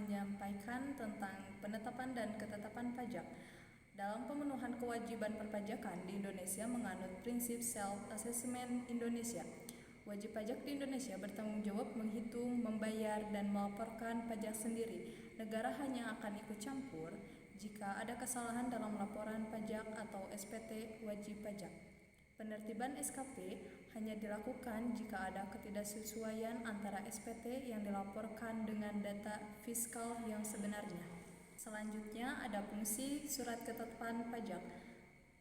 menyampaikan tentang penetapan dan ketetapan pajak. Dalam pemenuhan kewajiban perpajakan di Indonesia menganut prinsip self-assessment Indonesia. Wajib pajak di Indonesia bertanggung jawab menghitung, membayar, dan melaporkan pajak sendiri. Negara hanya akan ikut campur jika ada kesalahan dalam laporan pajak atau SPT wajib pajak. Penertiban SKP hanya dilakukan jika ada ketidaksesuaian antara SPT yang dilaporkan dengan data fiskal yang sebenarnya. Selanjutnya ada fungsi surat ketetapan pajak.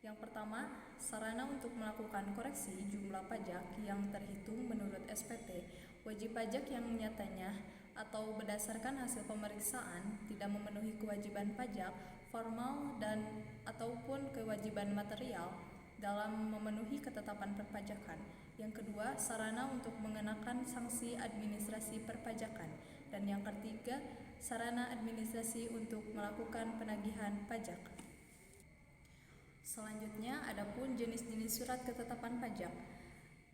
Yang pertama, sarana untuk melakukan koreksi jumlah pajak yang terhitung menurut SPT. Wajib pajak yang nyatanya atau berdasarkan hasil pemeriksaan tidak memenuhi kewajiban pajak formal dan ataupun kewajiban material dalam memenuhi ketetapan perpajakan. Yang kedua, sarana untuk mengenakan sanksi administrasi perpajakan. Dan yang ketiga, sarana administrasi untuk melakukan penagihan pajak. Selanjutnya, adapun jenis-jenis surat ketetapan pajak.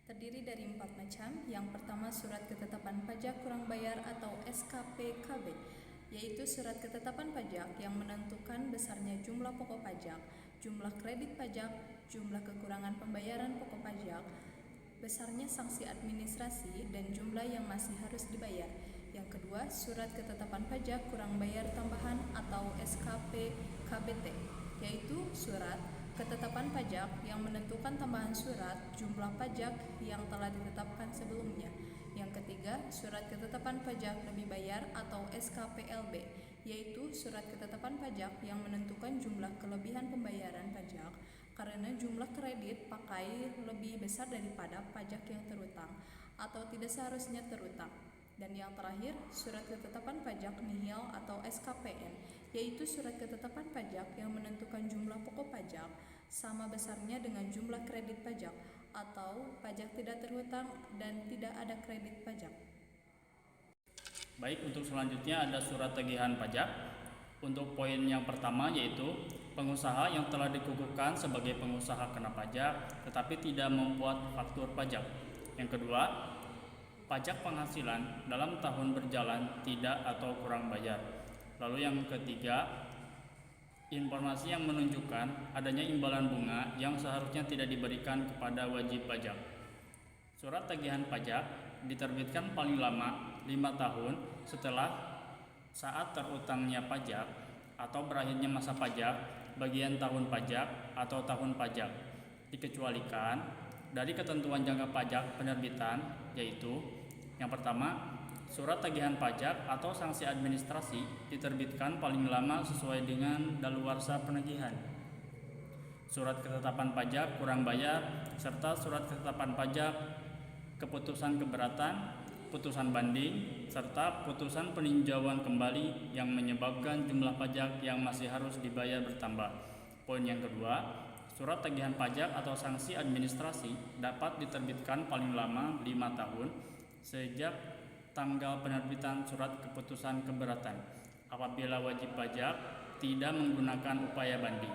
Terdiri dari 4 macam. Yang pertama, surat ketetapan pajak kurang bayar atau SKPKB, yaitu surat ketetapan pajak yang menentukan besarnya jumlah pokok pajak, jumlah kredit pajak, jumlah kekurangan pembayaran pokok pajak, besarnya sanksi administrasi, dan jumlah yang masih harus dibayar. Yang kedua, surat ketetapan pajak kurang bayar tambahan atau SKPKBT, yaitu surat ketetapan pajak yang menentukan tambahan surat jumlah pajak yang telah ditetapkan sebelumnya. Yang ketiga, surat ketetapan pajak lebih bayar atau SKPLB, yaitu surat ketetapan pajak yang menentukan jumlah kelebihan pembayaran pajak karena jumlah kredit pakai lebih besar daripada pajak yang terutang atau tidak seharusnya terutang. Dan yang terakhir, surat ketetapan pajak nihil atau SKPN, yaitu surat ketetapan pajak yang menentukan jumlah pokok pajak sama besarnya dengan jumlah kredit pajak atau pajak tidak terhutang dan tidak ada kredit pajak. Baik, untuk selanjutnya ada surat tagihan pajak. Untuk poin yang pertama yaitu pengusaha yang telah dikukuhkan sebagai pengusaha kena pajak tetapi tidak membuat faktur pajak. Yang kedua, pajak penghasilan dalam tahun berjalan tidak atau kurang bayar. Lalu yang ketiga, informasi yang menunjukkan adanya imbalan bunga yang seharusnya tidak diberikan kepada wajib pajak. Surat tagihan pajak diterbitkan paling lama 5 tahun setelah saat terutangnya pajak atau berakhirnya masa pajak, bagian tahun pajak atau tahun pajak, dikecualikan dari ketentuan jangka pajak penerbitan, yaitu yang pertama, surat tagihan pajak atau sanksi administrasi diterbitkan paling lama sesuai dengan daluarsa penagihan. Surat ketetapan pajak kurang bayar serta surat ketetapan pajak keputusan keberatan, putusan banding, serta putusan peninjauan kembali yang menyebabkan jumlah pajak yang masih harus dibayar bertambah. Poin yang kedua, surat tagihan pajak atau sanksi administrasi dapat diterbitkan paling lama 5 tahun sejak tanggal penerbitan surat keputusan keberatan apabila wajib pajak tidak menggunakan upaya banding.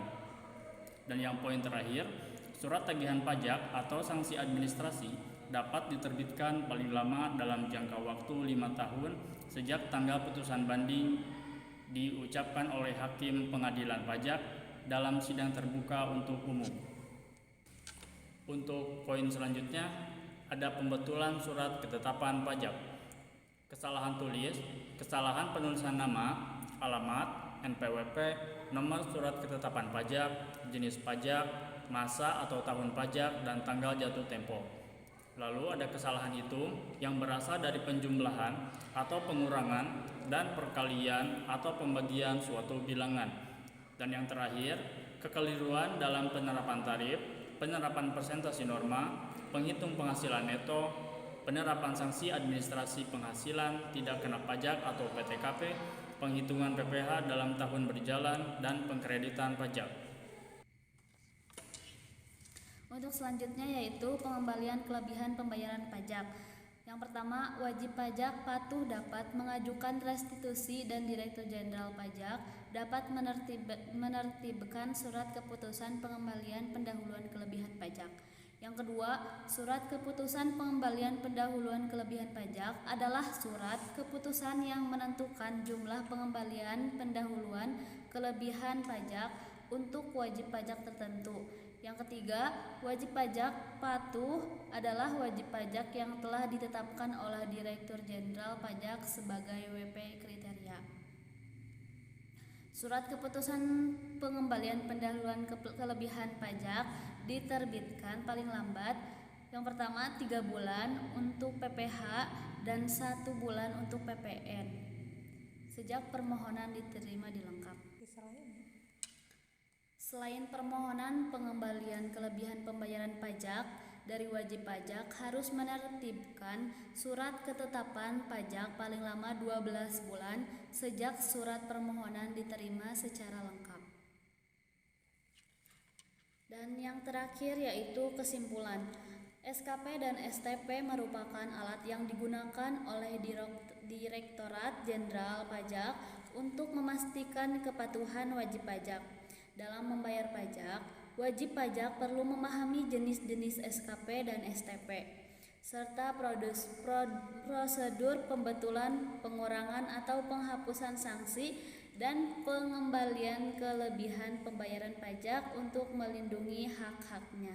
Dan yang poin terakhir, surat tagihan pajak atau sanksi administrasi dapat diterbitkan paling lama dalam jangka waktu 5 tahun sejak tanggal putusan banding diucapkan oleh hakim pengadilan pajak dalam sidang terbuka untuk umum. Untuk poin selanjutnya ada pembetulan surat ketetapan pajak. Kesalahan tulis, kesalahan penulisan nama, alamat, NPWP, nomor surat ketetapan pajak, jenis pajak, masa atau tahun pajak, dan tanggal jatuh tempo. Lalu ada kesalahan hitung yang berasal dari penjumlahan atau pengurangan dan perkalian atau pembagian suatu bilangan. Dan yang terakhir, kekeliruan dalam penerapan tarif, penerapan persentase norma, penghitung penghasilan neto, penerapan sanksi administrasi penghasilan tidak kena pajak atau PTKP, penghitungan PPh dalam tahun berjalan, dan pengkreditan pajak. Untuk selanjutnya yaitu pengembalian kelebihan pembayaran pajak. Yang pertama, wajib pajak patuh dapat mengajukan restitusi dan Direktur Jenderal Pajak dapat menertibkan surat keputusan pengembalian pendahuluan kelebihan pajak. Yang kedua, surat keputusan pengembalian pendahuluan kelebihan pajak adalah surat keputusan yang menentukan jumlah pengembalian pendahuluan kelebihan pajak untuk wajib pajak tertentu. Yang ketiga, wajib pajak patuh adalah wajib pajak yang telah ditetapkan oleh Direktur Jenderal Pajak sebagai WP kriteria. Surat keputusan pengembalian pendahuluan kelebihan pajak diterbitkan paling lambat yang pertama 3 bulan untuk PPH dan 1 bulan untuk PPN sejak permohonan diterima dilengkap. Selain permohonan pengembalian kelebihan pembayaran pajak dari wajib pajak harus menertibkan surat ketetapan pajak paling lama 12 bulan sejak surat permohonan diterima secara lengkap. Dan yang terakhir yaitu kesimpulan. SKP dan STP merupakan alat yang digunakan oleh Direktorat Jenderal Pajak untuk memastikan kepatuhan wajib pajak. Dalam membayar pajak, wajib pajak perlu memahami jenis-jenis SKP dan STP, serta prosedur pembetulan, pengurangan atau penghapusan sanksi, dan pengembalian kelebihan pembayaran pajak untuk melindungi hak-haknya.